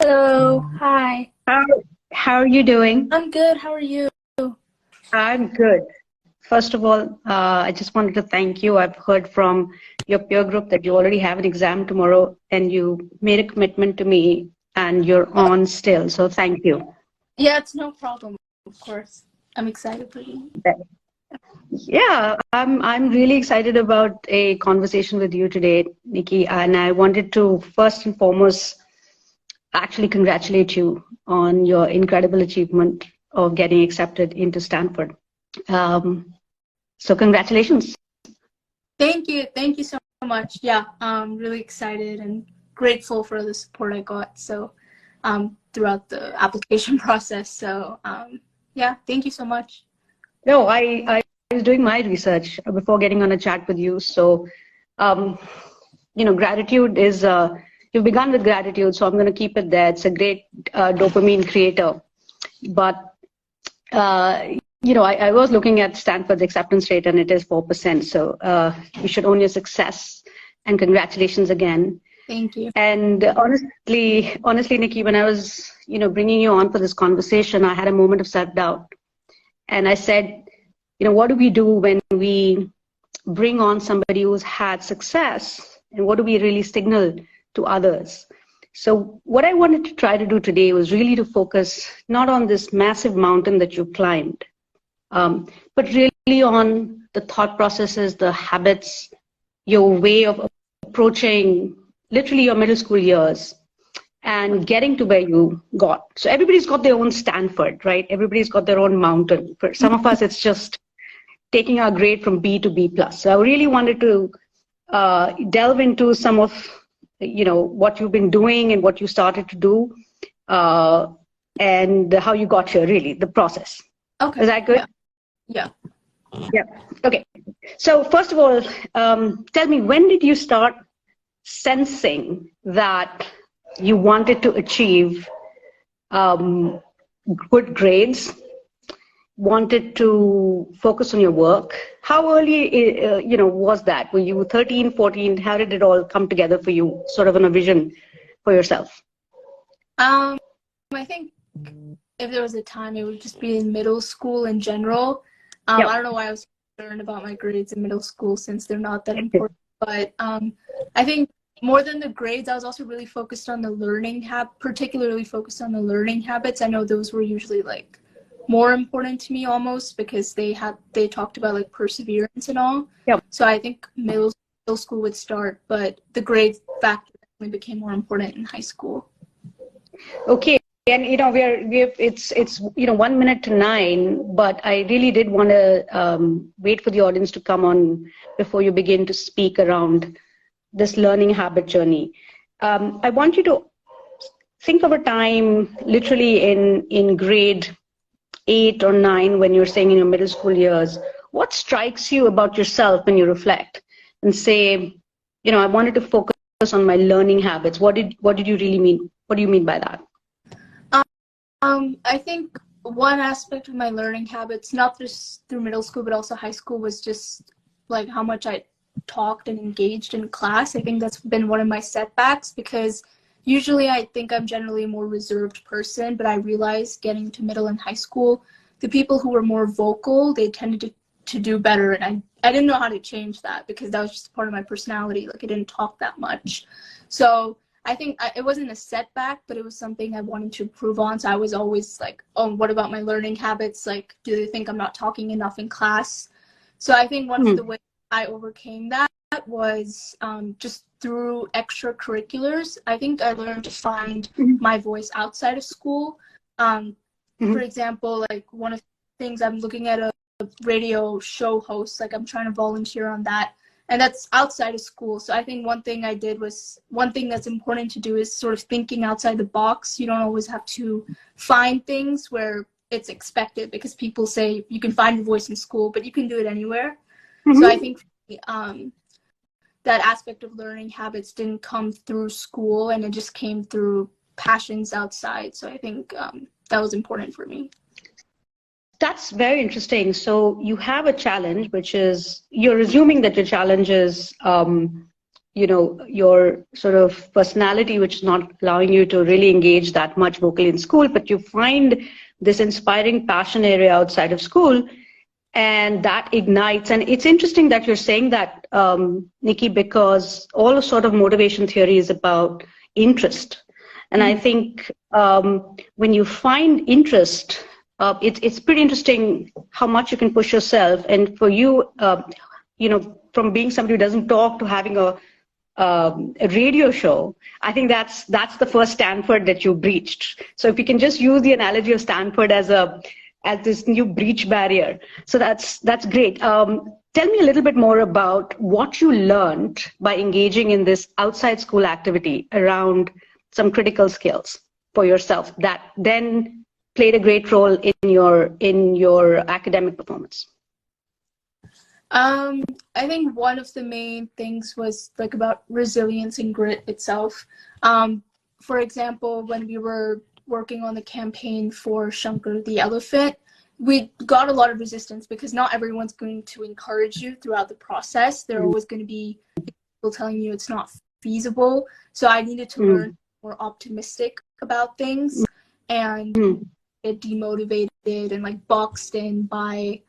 Hello, hi. How, how are you doing? I'm good. How are you? I'm good. First of all, I just wanted to thank you. I've heard from your peer group that you already have an exam tomorrow and you made a commitment to me and you're on still. So thank you. Yeah, it's no problem, of course. I'm excited for you. Yeah, I'm really excited about a conversation with you today, Nikki, and I wanted to first and foremost actually congratulate you on your incredible achievement of getting accepted into Stanford. So congratulations. Thank you. Thank you so much. Yeah, I'm really excited and grateful for the support I got throughout the application process. So, yeah, thank you so much. No, I was doing my research before getting on a chat with you. So, gratitude is, you've begun with gratitude, so I'm going to keep it there. It's a great dopamine creator. But, I was looking at Stanford's acceptance rate and it is 4%. So you should own your success and congratulations again. Thank you. And honestly, Nikki, when I was, bringing you on for this conversation, I had a moment of self-doubt. And I said, what do we do when we bring on somebody who's had success? And what do we really signal to others? So what I wanted to try to do today was really to focus not on this massive mountain that you climbed, but really on the thought processes, the habits, your way of approaching literally your middle school years and getting to where you got. So everybody's got their own Stanford, right? Everybody's got their own mountain. For some of us, it's just taking our grade from B to B plus. So I really wanted to delve into some of, what you've been doing and what you started to do and how you got here, really, the process. Okay. Is that good? Yeah. Yeah. Okay. So first of all, tell me, when did you start sensing that you wanted to achieve good grades, wanted to focus on your work? How early, was that? Were you 13, 14? How did it all come together for you, sort of on a vision for yourself? I think if there was a time, it would just be in middle school in general. Yep. I don't know why I was concerned about my grades in middle school since they're not that important. But I think more than the grades, I was also really focused on the particularly focused on the learning habits. I know those were usually like more important to me almost because they talked about like perseverance and all. Yep. So I think middle school would start, but the grade factor definitely became more important in high school. Okay. And it's 1 minute to 9, but I really did want to wait for the audience to come on before you begin to speak around this learning habit journey. I want you to think of a time literally in grade 8 or 9 when you're saying in your middle school years. What strikes you about yourself when you reflect and say, I wanted to focus on my learning habits? What did you really mean? What do you mean by that? I think one aspect of my learning habits, not just through middle school, but also high school, was just like how much I talked and engaged in class. I think that's been one of my setbacks because usually I think I'm generally a more reserved person, but I realized getting to middle and high school, the people who were more vocal, they tended to do better. And I didn't know how to change that because that was just part of my personality. Like I didn't talk that much. So I think it wasn't a setback, but it was something I wanted to improve on. So I was always like, oh, what about my learning habits? Like, do they think I'm not talking enough in class? So I think one of the ways I overcame that was just through extracurriculars. I think I learned to find my voice outside of school. For example, like one of the things I'm looking at a radio show host, like I'm trying to volunteer on that. And that's outside of school. So I think one thing that's important to do is sort of thinking outside the box. You don't always have to find things where it's expected because people say you can find your voice in school, but you can do it anywhere. So I think that aspect of learning habits didn't come through school and it just came through passions outside. So I think that was important for me. That's very interesting. So you have a challenge, which is you're assuming that your challenge is, your sort of personality, which is not allowing you to really engage that much vocally in school, but you find this inspiring passion area outside of school, and that ignites. And it's interesting that you're saying that, Nikki, because all sort of motivation theory is about interest. And I think when you find interest, it's pretty interesting how much you can push yourself. And for you, from being somebody who doesn't talk to having a radio show, I think that's the first Stanford that you breached. So if you can just use the analogy of Stanford as this new breach barrier, so that's great. Tell me a little bit more about what you learned by engaging in this outside school activity around some critical skills for yourself that then played a great role in your academic performance. I think one of the main things was like about resilience and grit itself. For example, when we were working on the campaign for Shankar the elephant, we got a lot of resistance because not everyone's going to encourage you throughout the process. There are always going to be people telling you it's not feasible. So I needed to learn more optimistic about things and get demotivated and like boxed in by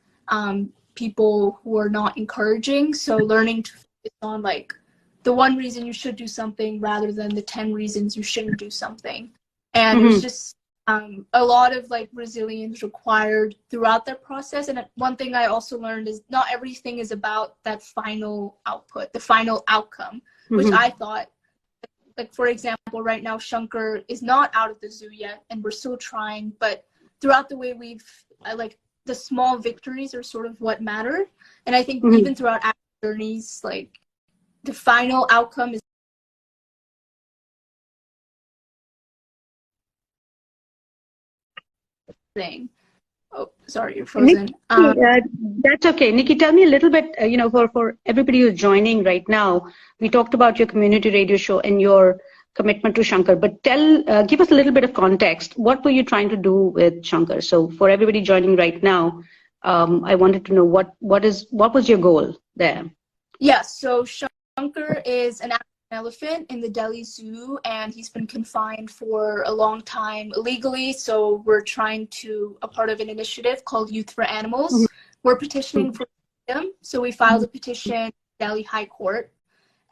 people who are not encouraging. So learning to focus on like the one reason you should do something rather than the 10 reasons you shouldn't do something. And it was just a lot of like resilience required throughout that process. And one thing I also learned is not everything is about that final output, the final outcome, which I thought, like for example, right now Shankar is not out of the zoo yet and we're still trying, but throughout the way like the small victories are sort of what matter. And I think even throughout our journeys, like the final outcome is thing. Oh, sorry, you're frozen. Nikki, that's okay. Nikki, tell me a little bit, for everybody who's joining right now, we talked about your community radio show and your commitment to Shankar, but give us a little bit of context. What were you trying to do with Shankar? So for everybody joining right now, I wanted to know what was your goal there? Yes, so Shankar is an African elephant in the Delhi Zoo, and he's been confined for a long time illegally. So we're a part of an initiative called Youth for Animals. We're petitioning for freedom. So we filed a petition in Delhi High Court.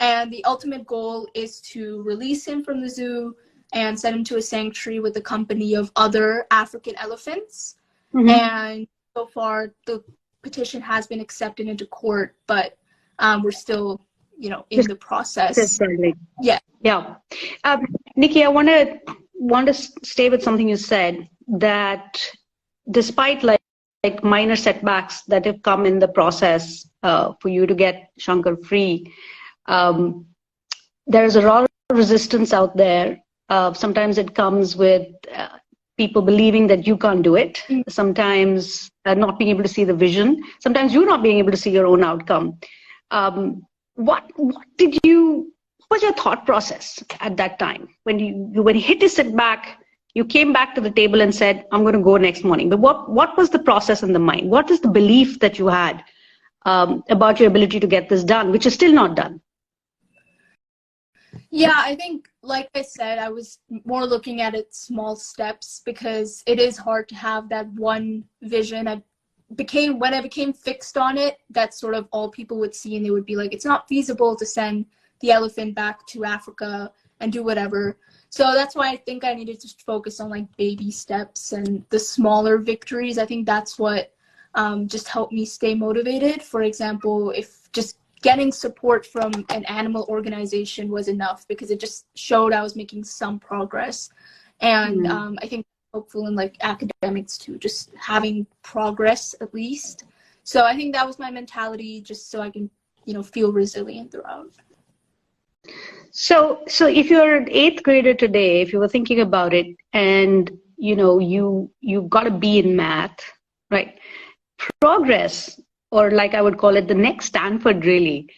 And the ultimate goal is to release him from the zoo and send him to a sanctuary with a company of other African elephants. And so far, the petition has been accepted into court, but we're still, in the process. Yeah. Nikki, I want to stay with something you said, that despite like minor setbacks that have come in the process for you to get Shankar free, there is a lot of resistance out there. Sometimes it comes with people believing that you can't do it. Sometimes not being able to see the vision. Sometimes you not being able to see your own outcome. What was your thought process at that time when you hit a setback? You came back to the table and said, "I'm going to go next morning." But what was the process in the mind? What is the belief that you had about your ability to get this done, which is still not done? Yeah, I think, like I said, I was more looking at it small steps because it is hard to have that one vision. When I became fixed on it, that's sort of all people would see, and they would be like, it's not feasible to send the elephant back to Africa and do whatever. So that's why I think I needed to focus on like baby steps and the smaller victories. I think that's what just helped me stay motivated. For example, if just getting support from an animal organization was enough, because it just showed I was making some progress. And I think helpful in like academics too, just having progress at least. So I think that was my mentality, just so I can, feel resilient throughout. So if you're an 8th grader today, if you were thinking about it, and you got a B in math, right? Progress, or like I would call it, the next Stanford really,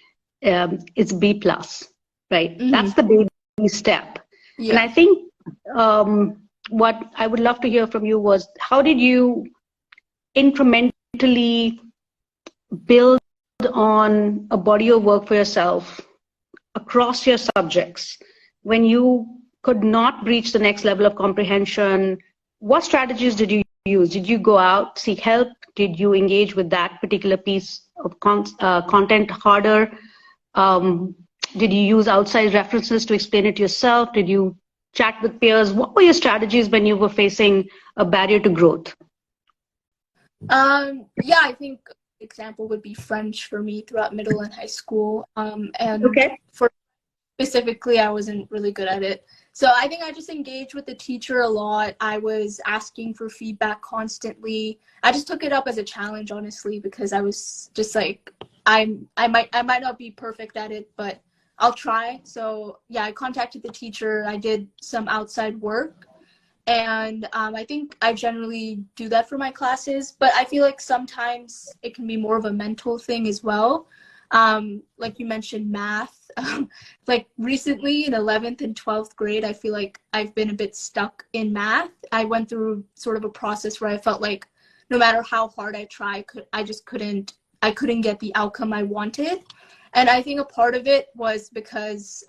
is B plus, right? That's the baby step. Yeah. And I think what I would love to hear from you was, how did you incrementally build on a body of work for yourself across your subjects, when you could not reach the next level of comprehension, what strategies did you use? Did you go out, seek help? Did you engage with that particular piece of content harder? Did you use outside references to explain it yourself? Did you chat with peers? What were your strategies when you were facing a barrier to growth? Yeah, I think example would be French for me throughout middle and high school. And Okay. for specifically, I wasn't really good at it. So I think I just engaged with the teacher a lot. I was asking for feedback constantly. I just took it up as a challenge, honestly, because I was just like, I might not be perfect at it, but I'll try. So yeah, I contacted the teacher. I did some outside work. And I think I generally do that for my classes, but I feel like sometimes it can be more of a mental thing as well. Like you mentioned, math. Like recently in 11th and 12th grade, I feel like I've been a bit stuck in math. I went through sort of a process where I felt like no matter how hard I try, I just couldn't get the outcome I wanted. And I think a part of it was because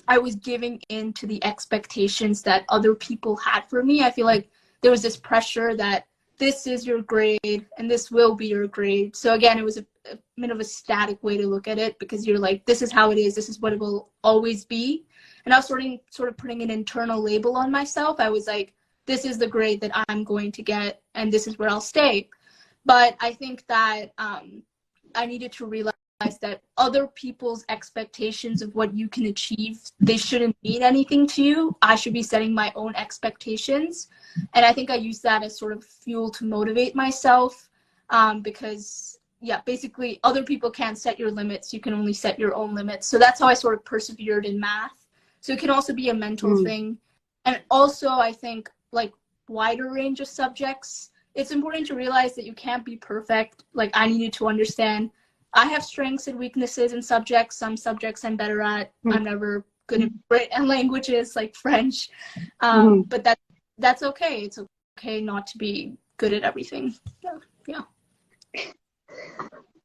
I was giving in to the expectations that other people had for me. I feel like there was this pressure that this is your grade and this will be your grade. So again, it was a bit of a static way to look at it, because you're like, this is how it is. This is what it will always be. And I was sort of putting an internal label on myself. I was like, this is the grade that I'm going to get and this is where I'll stay. But I think that I needed to realize that other people's expectations of what you can achieve, they shouldn't mean anything to you. I should be setting my own expectations. And I think I use that as sort of fuel to motivate myself, because yeah, basically other people can't set your limits. You can only set your own limits. So that's how I sort of persevered in math. So it can also be a mental thing. And also I think like wider range of subjects, it's important to realize that you can't be perfect. Like I needed to understand I have strengths and weaknesses in subjects. Some subjects I'm better at. I'm never good at written languages like French. But that's okay. It's okay not to be good at everything. Yeah.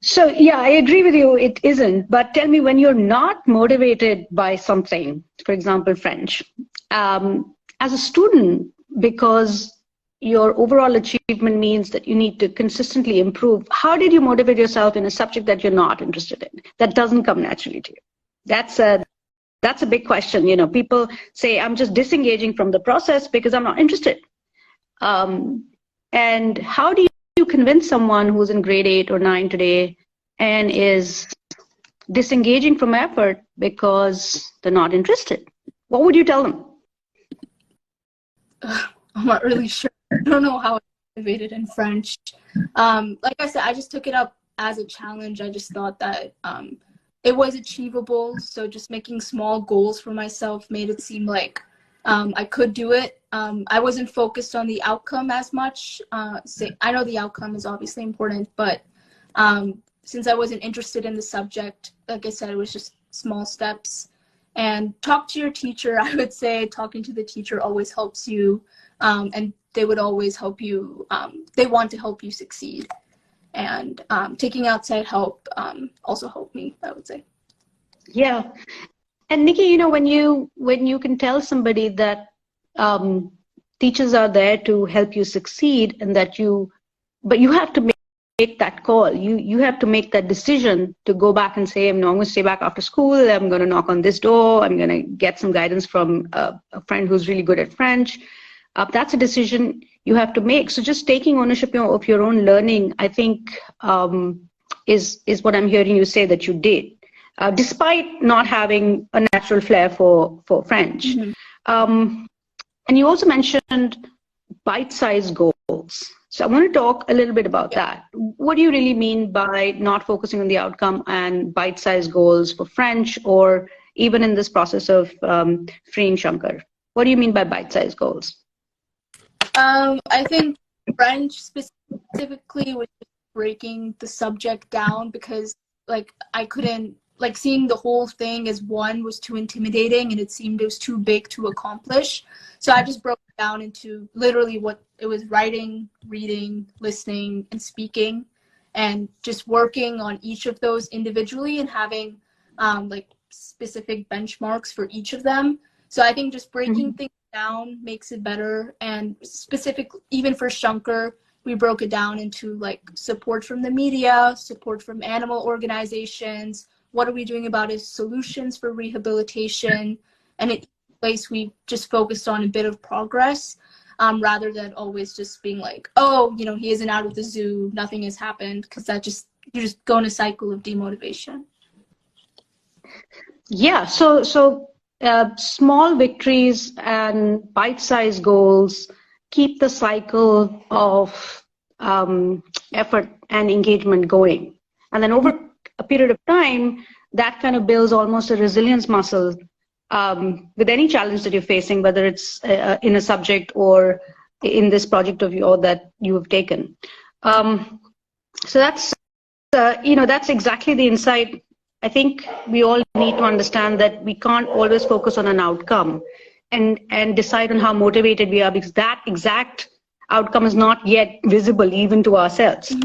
So yeah, I agree with you. It isn't. But tell me, when you're not motivated by something, for example, French, as a student, because your overall achievement means that you need to consistently improve. How did you motivate yourself in a subject that you're not interested in, that doesn't come naturally to you? That's a big question. You know, people say, I'm just disengaging from the process because I'm not interested. And how do you convince someone who's in grade 8 or 9 today and is disengaging from effort because they're not interested? What would you tell them? I'm not really sure. I don't know how I motivated in French. Like I said, I just took it up as a challenge. I just thought that it was achievable. So just making small goals for myself made it seem like I could do it. I wasn't focused on the outcome as much. I know the outcome is obviously important, but since I wasn't interested in the subject, like I said, it was just small steps. And talk to your teacher. I would say talking to the teacher always helps you, and they would always help you. They want to help you succeed. And taking outside help also helped me, I would say. Yeah. And Nikki, you know, when you can tell somebody that teachers are there to help you succeed, and that but you have to make that call. You have to make that decision to go back and say, no, I'm going to stay back after school. I'm going to knock on this door. I'm going to get some guidance from a friend who's really good at French. That's a decision you have to make. So just taking ownership of your own learning, I think, is what I'm hearing you say that you did, despite not having a natural flair for French. And you also mentioned bite-sized goals. So I want to talk a little bit about that. What do you really mean by not focusing on the outcome and bite-sized goals for French, or even in this process of freeing Shankar? What do you mean by bite-sized goals? I think French specifically was breaking the subject down, because like I couldn't, like seeing the whole thing as one was too intimidating, and it seemed it was too big to accomplish. So I just broke it down into literally what it was: writing, reading, listening, and speaking, and just working on each of those individually, and having like specific benchmarks for each of them. So I think just breaking things down makes it better. And specific, even for Shankar, we broke it down into like support from the media, support from animal organizations. What are we doing about his solutions for rehabilitation? And in each place, we just focused on a bit of progress, rather than always just being like, oh, you know, he isn't out of the zoo, nothing has happened, because you just go in a cycle of demotivation. Yeah, so small victories and bite-sized goals keep the cycle of effort and engagement going. And then over a period of time, that kind of builds almost a resilience muscle with any challenge that you're facing, whether it's in a subject or in this project of yours that you have taken. So that's, that's exactly the insight. I think we all need to understand that we can't always focus on an outcome and decide on how motivated we are, because that exact outcome is not yet visible even to ourselves,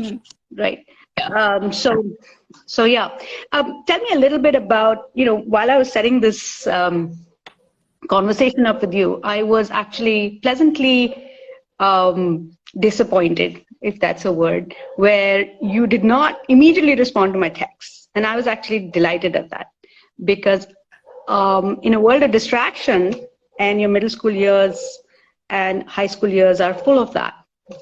right? Yeah. So yeah. Tell me a little bit about, while I was setting this conversation up with you, I was actually pleasantly disappointed, if that's a word, where you did not immediately respond to my texts. And I was actually delighted at that, because in a world of distraction, and your middle school years and high school years are full of that,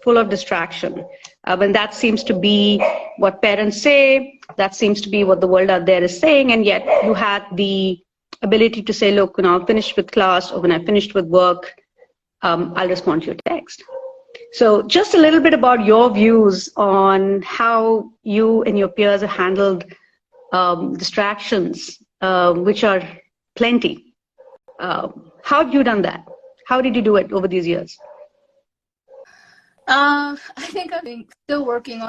full of distraction. And that seems to be what parents say, that seems to be what the world out there is saying, and yet you had the ability to say, look, when I'm finished with class or when I finished with work, I'll respond to your text. So just a little bit about your views on how you and your peers have handled distractions, which are plenty. How have you done that? How did you do it over these years? I think I'm still working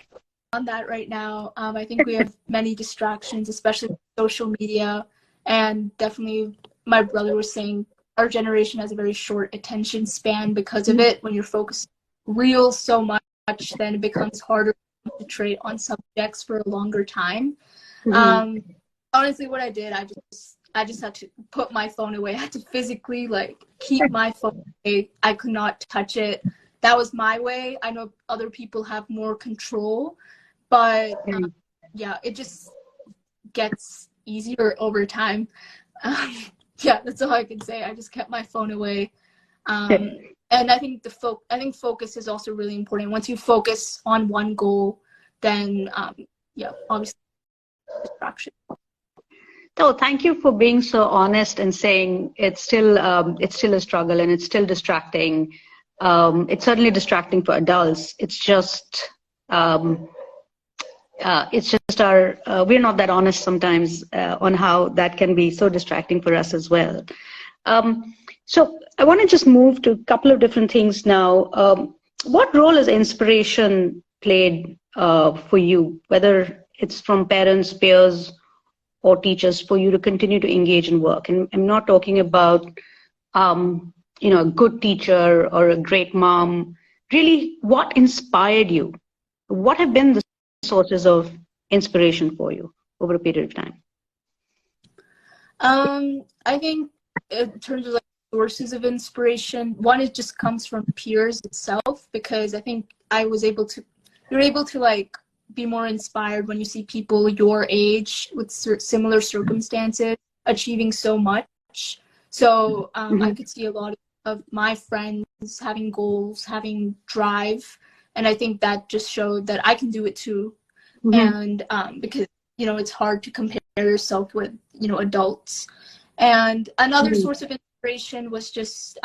on that right now. I think we have many distractions, especially with social media, and definitely my brother was saying our generation has a very short attention span because of it. When you're focused real so much, then it becomes harder to concentrate on subjects for a longer time. Honestly, what I did, I just had to put my phone away. I had to physically keep my phone away. I could not touch it. That was my way. I know other people have more control, but yeah, it just gets easier over time. Yeah, that's all I can say. I just kept my phone away. And I think focus is also really important. Once you focus on one goal, then yeah, obviously distraction. So thank you for being so honest and saying it's still a struggle and it's still distracting. It's certainly distracting for adults. It's just we're not that honest sometimes on how that can be so distracting for us as well. So I want to just move to a couple of different things now. What role has inspiration played for you, whether it's from parents, peers, or teachers, for you to continue to engage in work? And I'm not talking about a good teacher or a great mom. Really, what inspired you? What have been the sources of inspiration for you over a period of time? I think in terms of sources of inspiration, one, it just comes from peers itself, because I think you're able to be more inspired when you see people your age with similar circumstances achieving so much. So I could see a lot of my friends having goals, having drive, and I think that just showed that I can do it too. And because it's hard to compare yourself with adults. And another source of inspiration was just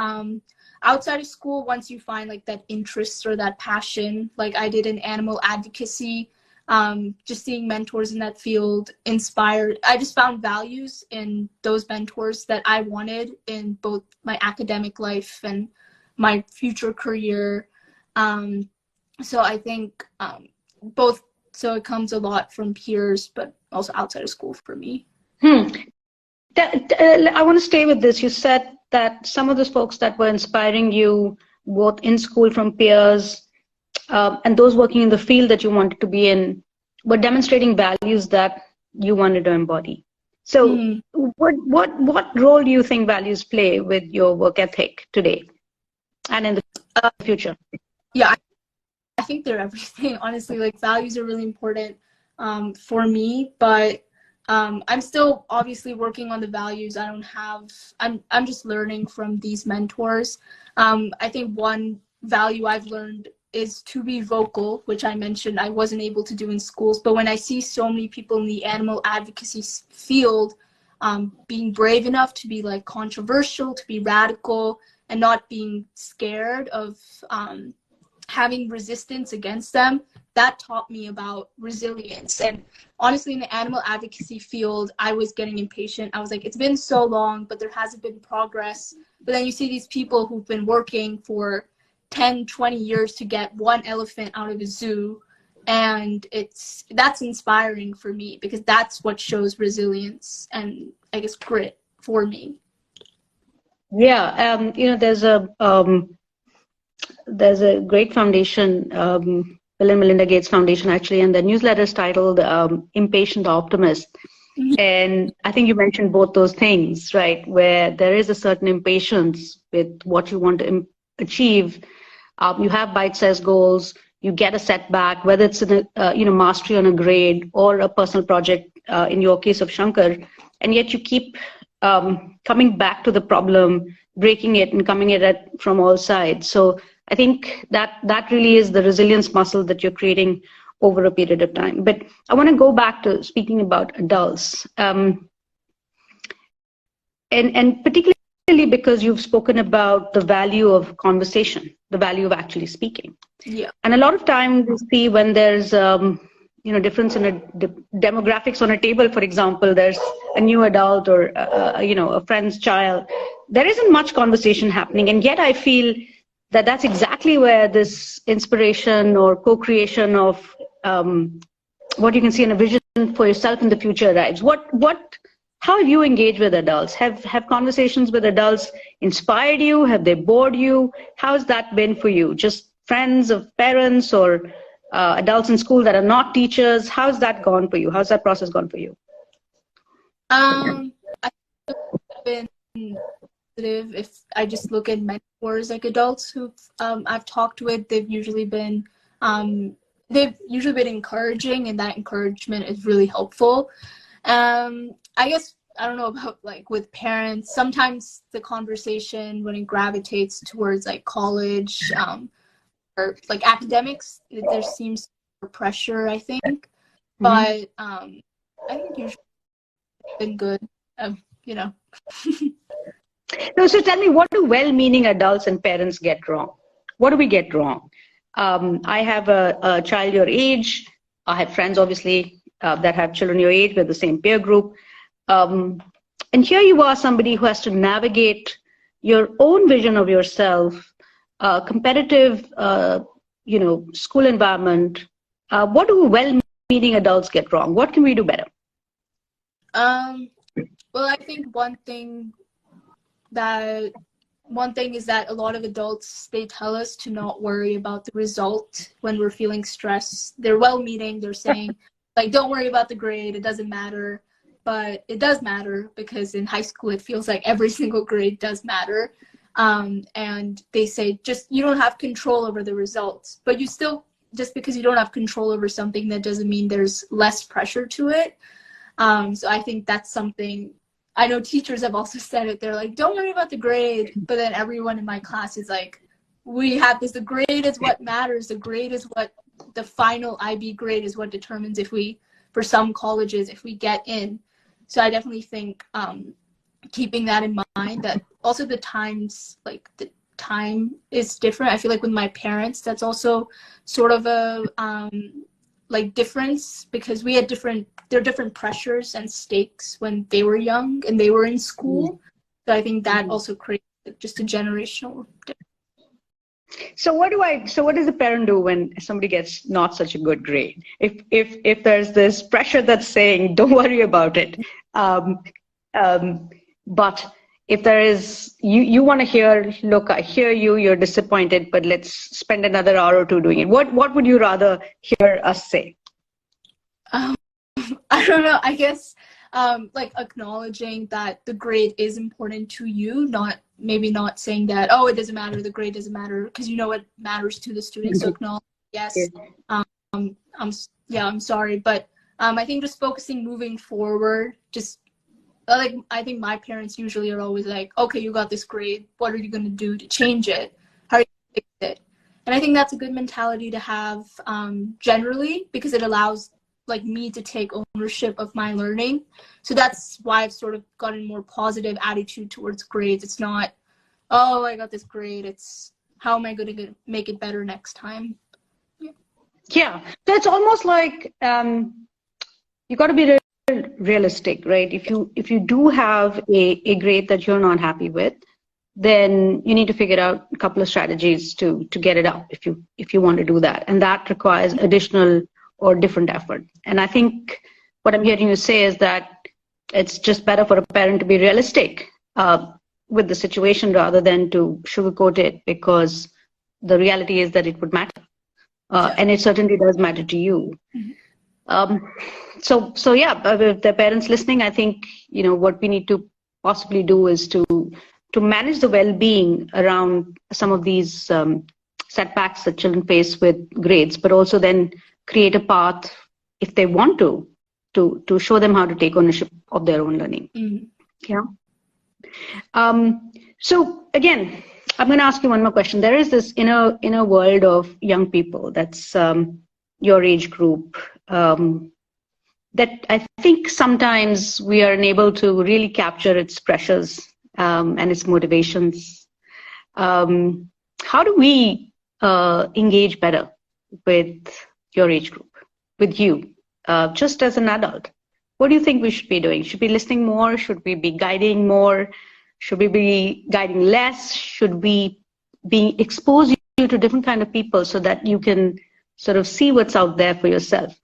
outside of school, once you find that interest or that passion, I did in animal advocacy, just seeing mentors in that field inspired. I just found values in those mentors that I wanted in both my academic life and my future career. So I think both, so it comes a lot from peers, but also outside of school for me. I want to stay with this. You said that some of those folks that were inspiring you, both in school from peers and those working in the field that you wanted to be in, were demonstrating values that you wanted to embody. So Mm. what role do you think values play with your work ethic today and in the Uh, future? yeah, I think they're everything. Honestly, like values are really important for me, but I'm still obviously working on the values. I don't have. I'm just learning from these mentors. I think one value I've learned is to be vocal, which I mentioned I wasn't able to do in schools. But when I see so many people in the animal advocacy field being brave enough to be like controversial, to be radical, and not being scared of having resistance against them, that taught me about resilience. And honestly, in the animal advocacy field, I was getting impatient. I was like, it's been so long, but there hasn't been progress. But then you see these people who've been working for 10, 20 years to get one elephant out of a zoo. And that's inspiring for me because that's what shows resilience and I guess grit for me. Yeah, there's a great foundation, Bill and Melinda Gates Foundation, actually, and the newsletter is titled Impatient Optimist. And I think you mentioned both those things, right? Where there is a certain impatience with what you want to achieve. You have bite-sized goals. You get a setback, whether it's in a mastery on a grade or a personal project. In your case of Shankar, and yet you keep coming back to the problem, breaking it, and coming at it from all sides. So I think that really is the resilience muscle that you're creating over a period of time. But I want to go back to speaking about adults, and particularly because you've spoken about the value of conversation, the value of actually speaking. Yeah. And a lot of times we see when there's difference in demographics on a table, for example, there's a new adult or a friend's child. There isn't much conversation happening, and yet I feel that that's exactly where this inspiration or co-creation of what you can see in a vision for yourself in the future arrives. How have you engaged with adults? Have conversations with adults inspired you? Have they bored you? How has that been for you? Just friends of parents or adults in school that are not teachers? How's that gone for you? How's that process gone for you? I think it's been positive. If I just look at mentors, like adults who I've talked with, they've usually been encouraging, and that encouragement is really helpful. I guess I don't know about like with parents. Sometimes the conversation when it gravitates towards like college or like academics, there seems more pressure, I think. But I think usually it's been good. No, so tell me, what do well-meaning adults and parents get wrong? What do we get wrong? I have a child your age. I have friends, obviously, that have children your age with the same peer group. And here you are, somebody who has to navigate your own vision of yourself, competitive, school environment. What do well-meaning adults get wrong? What can we do better? Well, I think one thing is that a lot of adults, they tell us to not worry about the result when we're feeling stressed. They're well-meaning. They're saying, like, don't worry about the grade. It doesn't matter. But it does matter because in high school, it feels like every single grade does matter. And they say, just, you don't have control over the results. But you still, just because you don't have control over something, that doesn't mean there's less pressure to it. So I think that's something, I know teachers have also said it. They're like, don't worry about the grade. But then everyone in my class is like, we have this, the grade is what matters. The grade is what, the final IB grade is what determines if we, for some colleges, if we get in. So I definitely think keeping that in mind, that also the times, like the time is different. I feel like with my parents, that's also sort of a like difference, because we had there are different pressures and stakes when they were young and they were in school. So I think that also creates just a generational difference. So what does a parent do when somebody gets not such a good grade? If there's this pressure that's saying, don't worry about it. But if there is, you want to hear, look, I hear you, you're disappointed, but let's spend another hour or two doing it. What would you rather hear us say? I don't know. I guess like acknowledging that the grade is important to you, maybe not saying that, oh, it doesn't matter, the grade doesn't matter, because you know it matters to the student. So acknowledge, yes, I'm sorry, but I think just focusing moving forward, just like I think my parents usually are always like, okay, you got this grade, what are you going to do to change it? How are you going to fix it? And I think that's a good mentality to have generally, because it allows like me to take ownership of my learning. So that's why I've sort of gotten more positive attitude towards grades. It's not, oh, I got this grade. It's how am I going to make it better next time? Yeah, so it's almost like you got to be realistic, right? If you do have a grade that you're not happy with, then you need to figure out a couple of strategies to get it up if you want to do that, and that requires additional or different effort. And I think what I'm hearing you say is that it's just better for a parent to be realistic with the situation rather than to sugarcoat it, because the reality is that it would matter, and it certainly does matter to you. So yeah, with the parents listening, I think what we need to possibly do is to manage the well-being around some of these setbacks that children face with grades, but also then create a path, if they want to show them how to take ownership of their own learning. Yeah. So again, I'm going to ask you one more question. There is this inner world of young people that's your age group, that I think sometimes we are unable to really capture its pressures and its motivations. How do we engage better with your age group, with you, just as an adult? What do you think we should be doing? Should we be listening more? Should we be guiding more? Should we be guiding less? Should we be expose you to different kind of people so that you can sort of see what's out there for yourself?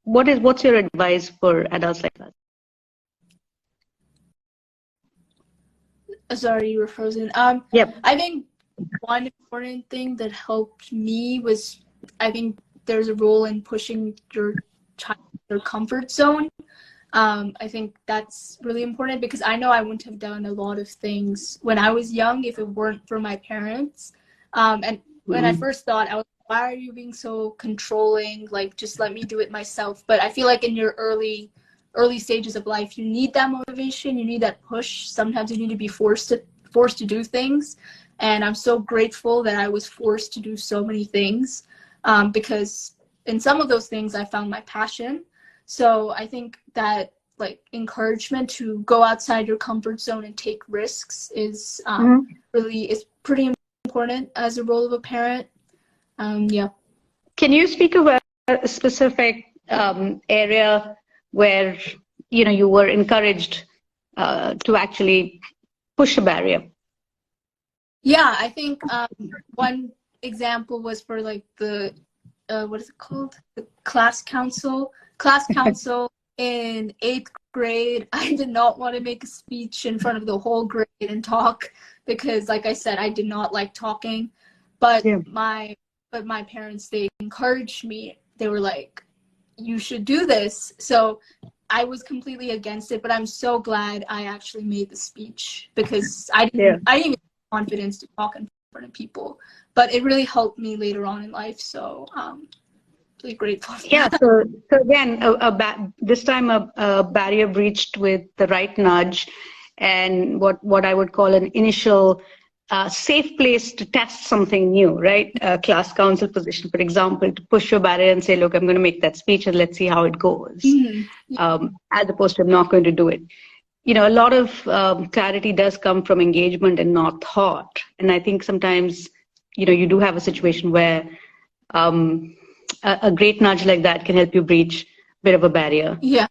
What's your advice for adults like us? Sorry, you were frozen. Yep. I think one important thing that helped me was, I think there's a role in pushing your child their comfort zone. I think that's really important, because I know I wouldn't have done a lot of things when I was young if it weren't for my parents. And when I first thought, I was, why are you being so controlling? Like, just let me do it myself. But I feel like in your early stages of life, you need that motivation, you need that push. Sometimes you need to be forced to do things. And I'm so grateful that I was forced to do so many things, because in some of those things I found my passion. So I think that like encouragement to go outside your comfort zone and take risks is really is pretty important as a role of a parent. Yeah. Can you speak of a specific area where you were encouraged to actually push a barrier? Yeah, I think one example was for like the what is it called? The class council. Class council in 8th grade. I did not want to make a speech in front of the whole grade and talk, because, like I said, I did not like talking. But my parents, they encouraged me. They were like, you should do this. So I was completely against it, but I'm so glad I actually made the speech, because I didn't even have confidence to talk in front of people. But it really helped me later on in life. So really grateful for that. So again, this time a barrier breached with the right nudge, and what I would call an initial safe place to test something new, right? A class council position, for example, to push your barrier and say, look, I'm going to make that speech and let's see how it goes, as opposed to I'm not going to do it. A lot of clarity does come from engagement and not thought. And I think sometimes, you do have a situation where a great nudge like that can help you breach a bit of a barrier. Yeah.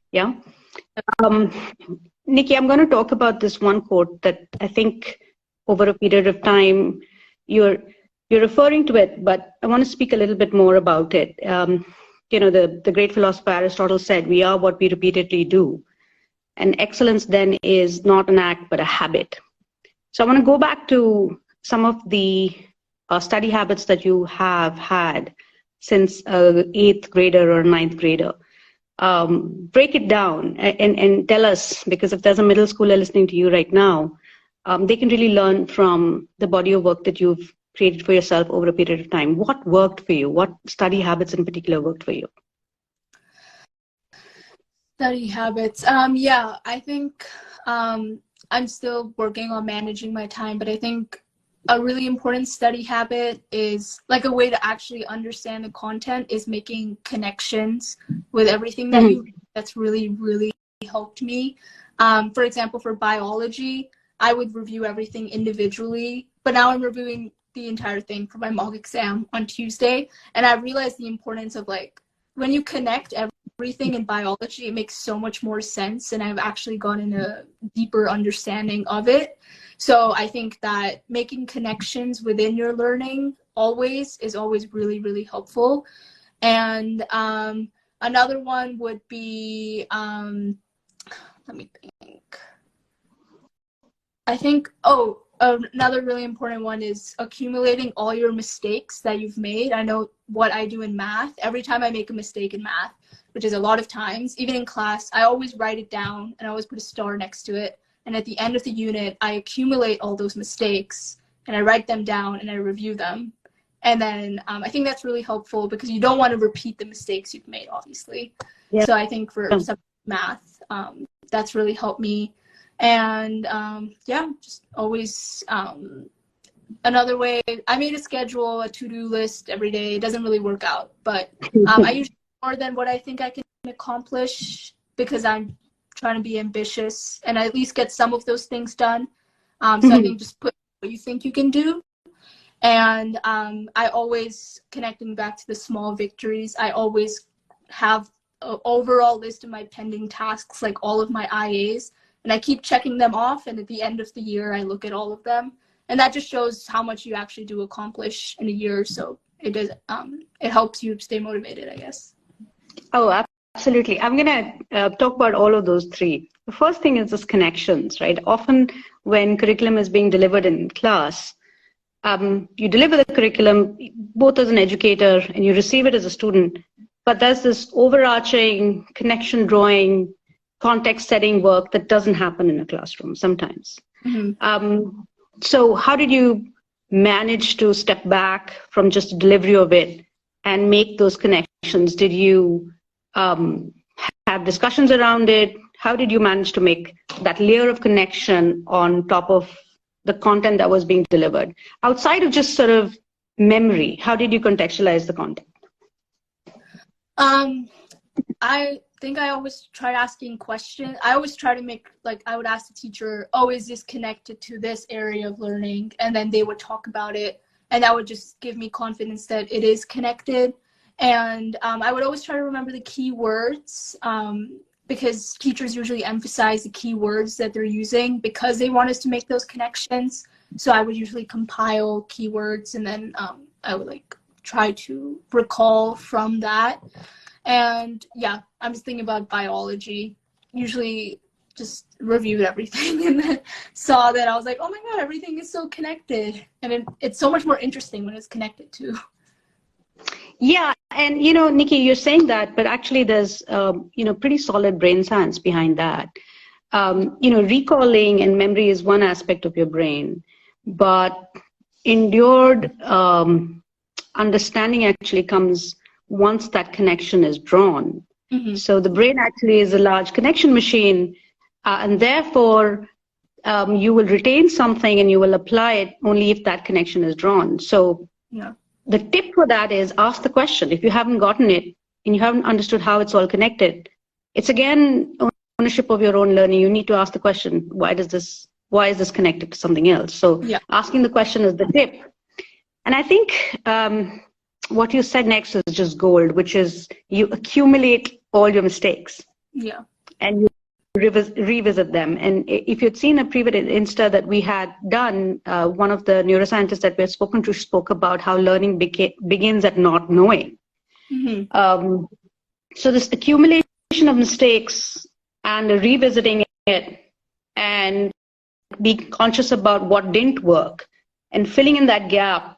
Nikki, I'm going to talk about this one quote that I think over a period of time you're referring to it, but I want to speak a little bit more about it. The great philosopher Aristotle said, we are what we repeatedly do. And excellence then is not an act, but a habit. So I want to go back to some of the study habits that you have had since an 8th grader or 9th grader. break it down and tell us, because if there's a middle schooler listening to you right now, they can really learn from the body of work that you've created for yourself over a period of time. What worked for you? What study habits in particular worked for you? Study habits. Yeah, I think I'm still working on managing my time, but I think a really important study habit is like a way to actually understand the content is making connections with everything that you read. That's really, really helped me. For example, for biology, I would review everything individually, but now I'm reviewing the entire thing for my mock exam on Tuesday. And I realized the importance of like when you connect everything in biology, it makes so much more sense. And I've actually gotten a deeper understanding of it. So I think that making connections within your learning is always really, really helpful. And another one would be, let me think. I think, another really important one is accumulating all your mistakes that you've made. I know what I do in math. Every time I make a mistake in math, which is a lot of times, even in class, I always write it down and I always put a star next to it. And at the end of the unit, I accumulate all those mistakes and I write them down and I review them. And then I think that's really helpful because you don't want to repeat the mistakes you've made, obviously. Yep. So I think for some math, that's really helped me. And just always another way, I made a schedule, a to-do list every day. It doesn't really work out, but I usually do more than what I think I can accomplish because I'm trying to be ambitious and I at least get some of those things done. So I think just put what you think you can do. And I always, connecting back to the small victories, I always have an overall list of my pending tasks, like all of my IAs. And I keep checking them off, and at the end of the year, I look at all of them, and that just shows how much you actually do accomplish in a year. So it does. It helps you stay motivated, I guess. Oh, absolutely. I'm gonna talk about all of those three. The first thing is this connections, right? Often when curriculum is being delivered in class, you deliver the curriculum both as an educator and you receive it as a student, but there's this overarching connection drawing, context setting work that doesn't happen in a classroom sometimes. So how did you manage to step back from just the delivery of it and make those connections? Did you have discussions around it? How did you manage to make that layer of connection on top of the content that was being delivered? Outside of just sort of memory, how did you contextualize the content? I think I always try asking questions. I always try to make, like, I would ask the teacher, oh, is this connected to this area of learning? And then they would talk about it. And that would just give me confidence that it is connected. And I would always try to remember the key words because teachers usually emphasize the key words that they're using because they want us to make those connections. So I would usually compile keywords and then I would like try to recall from that. And yeah, I'm just thinking about biology. Usually just reviewed everything and then saw that I was like, oh my God, everything is so connected. And it's so much more interesting when it's connected too. Yeah, and you know, Nikki, you're saying that, but actually there's, pretty solid brain science behind that. Recalling and memory is one aspect of your brain, but endured understanding actually comes once that connection is drawn. Mm-hmm. So the brain actually is a large connection machine, and therefore you will retain something and you will apply it only if that connection is drawn. So yeah. The tip for that is ask the question. If you haven't gotten it and you haven't understood how it's all connected, it's again ownership of your own learning. You need to ask the question, why is this connected to something else? So yeah. Asking the question is the tip. And I think what you said next is just gold, which is you accumulate all your mistakes. Yeah. And you revisit them. And if you'd seen a previous Insta that we had done, one of the neuroscientists that we had spoken to spoke about how learning begins at not knowing. Mm-hmm. So this accumulation of mistakes and revisiting it and being conscious about what didn't work and filling in that gap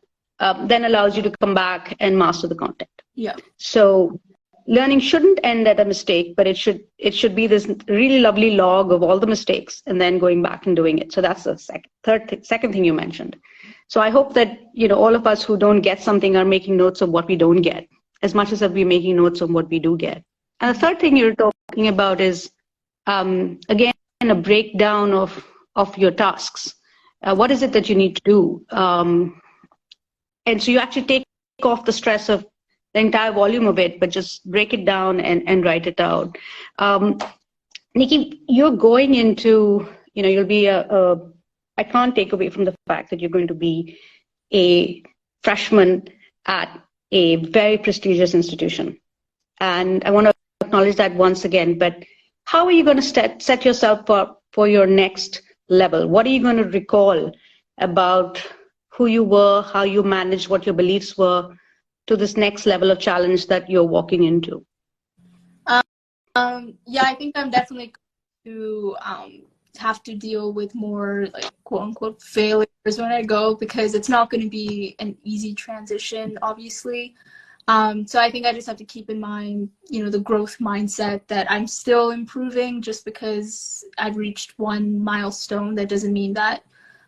then allows you to come back and master the content. Yeah. So learning shouldn't end at a mistake, but it should be this really lovely log of all the mistakes and then going back and doing it. So that's the second thing you mentioned. So I hope that, all of us who don't get something are making notes of what we don't get, as much as we're making notes of what we do get. And the third thing you're talking about is, again, a breakdown of your tasks. What is it that you need to do? And so you actually take off the stress of the entire volume of it, but just break it down and write it out. Nikki, you're going into, you'll be I can't take away from the fact that you're going to be a freshman at a very prestigious institution. And I want to acknowledge that once again, but how are you going to set yourself up for your next level? What are you going to recall about who you were, how you managed, what your beliefs were, to this next level of challenge that you're walking into? Yeah, I think I'm definitely going to have to deal with more, like, quote unquote failures when I go, because it's not going to be an easy transition, obviously. So I think I just have to keep in mind, the growth mindset that I'm still improving. Just because I've reached one milestone, that doesn't mean that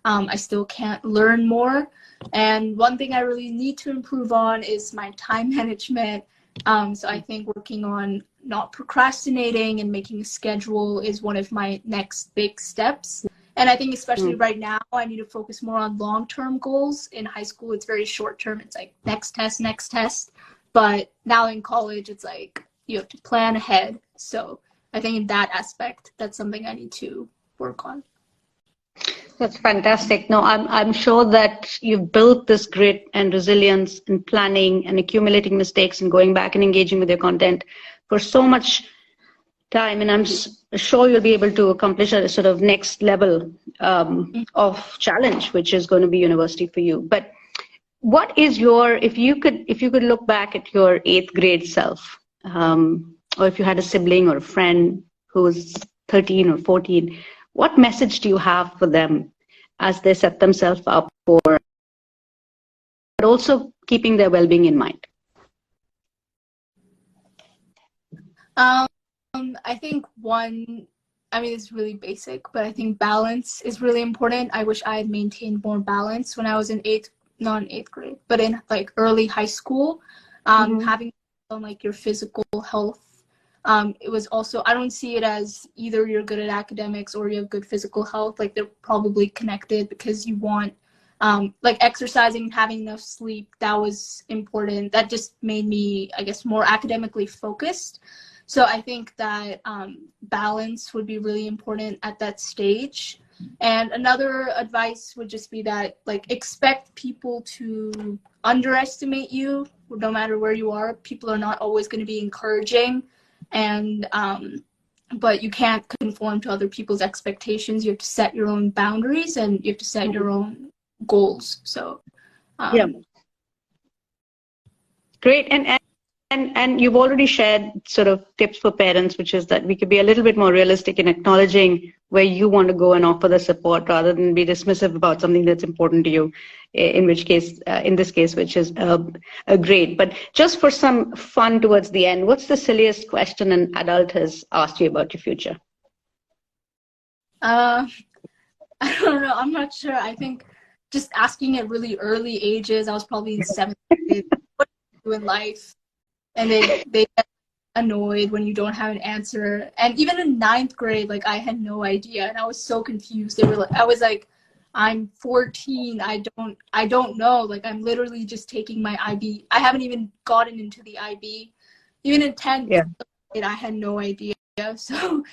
I still can't learn more. And one thing I really need to improve on is my time management. So I think working on not procrastinating and making a schedule is one of my next big steps. And I think especially right now, I need to focus more on long-term goals. In high school, it's very short-term. It's like next test, next test. But now in college, it's like you have to plan ahead. So I think in that aspect, that's something I need to work on. That's fantastic. No, I'm sure that you've built this grit and resilience in planning and accumulating mistakes and going back and engaging with your content for so much time. And I'm sure you'll be able to accomplish a sort of next level of challenge, which is going to be university for you. But what is if you could look back at your 8th grade self, or if you had a sibling or a friend who was 13 or 14, what message do you have for them as they set themselves up for, but also keeping their well-being in mind? I think it's really basic, but I think balance is really important. I wish I had maintained more balance when I was in not in 8th grade, but in like early high school. Having on like your physical health. It was also, I don't see it as either you're good at academics or you have good physical health. Like, they're probably connected, because you want, like, exercising, having enough sleep. That was important. That just made me, I guess, more academically focused. So I think that balance would be really important at that stage. And another advice would just be that, like, expect people to underestimate you no matter where you are. People are not always going to be encouraging. And but you can't conform to other people's expectations. You have to set your own boundaries, and you have to set your own goals. So yeah, great. And you've already shared sort of tips for parents, which is that we could be a little bit more realistic in acknowledging where you want to go and offer the support, rather than be dismissive about something that's important to you, in this case, which is great. But just for some fun towards the end, what's the silliest question an adult has asked you about your future? I don't know. I'm not sure. I think just asking at really early ages. I was probably in 7th grade. What do you do in life? And they get annoyed when you don't have an answer. And even in 9th grade, like, I had no idea, and I was so confused. I was like, I'm 14. I don't know. Like, I'm literally just taking my IB. I haven't even gotten into the IB. Even in 10th grade, I had no idea. So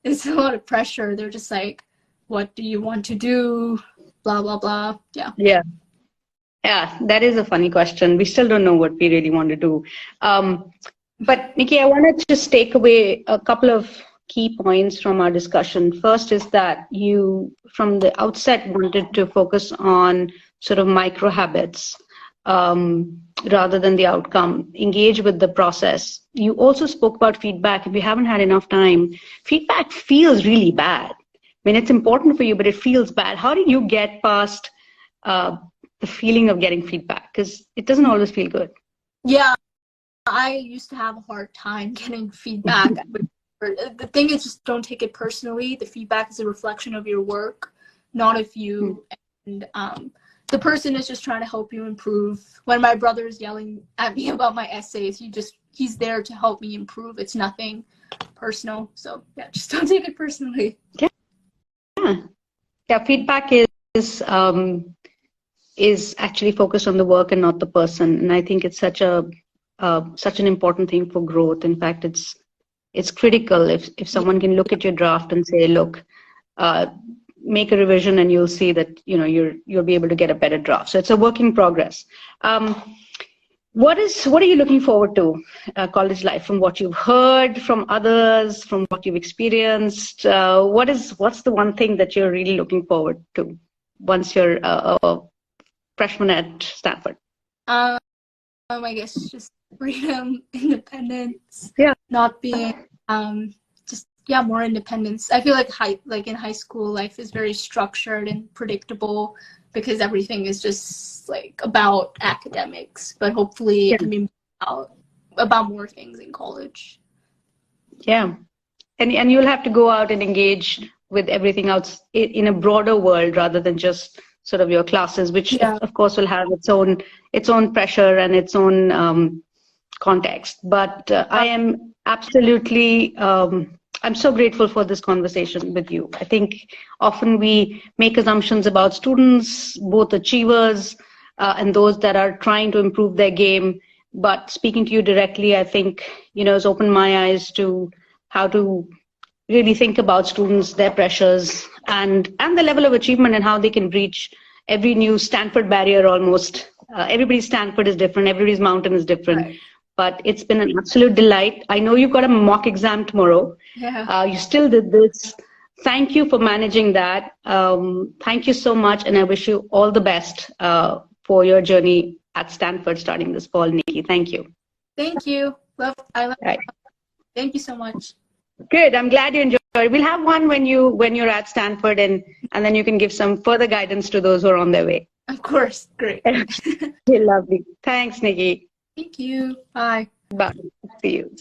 it's a lot of pressure. They're just like, what do you want to do? Blah, blah, blah. Yeah. Yeah, that is a funny question. We still don't know what we really want to do. But Nikki, I want to just take away a couple of key points from our discussion. First is that you, from the outset, wanted to focus on sort of micro habits rather than the outcome. Engage with the process. You also spoke about feedback. If we haven't had enough time, feedback feels really bad. I mean, it's important for you, but it feels bad. How did you get past the feeling of getting feedback? Because it doesn't always feel good. Yeah. I used to have a hard time getting feedback. The thing is, just don't take it personally. The feedback is a reflection of your work, not of you. And the person is just trying to help you improve. When my brother is yelling at me about my essays, he's there to help me improve. It's nothing personal. So yeah, just don't take it personally. Yeah. Feedback is actually focused on the work and not the person, and I think it's such an important thing for growth. In fact, it's critical if someone can look at your draft and say, look, make a revision, and you'll see that you'll be able to get a better draft. So it's a work in progress. What are you looking forward to, college life, from what you've heard from others, from what you've experienced? What's the one thing that you're really looking forward to once you're a freshman at Stanford? I guess just freedom, independence. Yeah. Not being more independence. I feel like in high school, life is very structured and predictable because everything is just like about academics. But hopefully, it can be about more things in college. Yeah, and you'll have to go out and engage with everything else in a broader world rather than just sort of your classes, which of course will have its own pressure and its own context. But I am absolutely I'm so grateful for this conversation with you. I think often we make assumptions about students, both achievers and those that are trying to improve their game. But speaking to you directly, I think has opened my eyes to how to really think about students, their pressures, and the level of achievement, and how they can breach every new Stanford barrier almost. Everybody's Stanford is different, everybody's mountain is different. Right. But it's been an absolute delight. I know you've got a mock exam tomorrow. Yeah. You still did this. Thank you for managing that. Thank you so much, and I wish you all the best for your journey at Stanford starting this fall, Nikki. Thank you. Thank you. I love right. Thank you so much. Good. I'm glad you enjoyed it. We'll have one when you're at Stanford, and then you can give some further guidance to those who are on their way. Of course. Great. Lovely. Thanks, Nikki. Thank you. Bye. Bye. See you.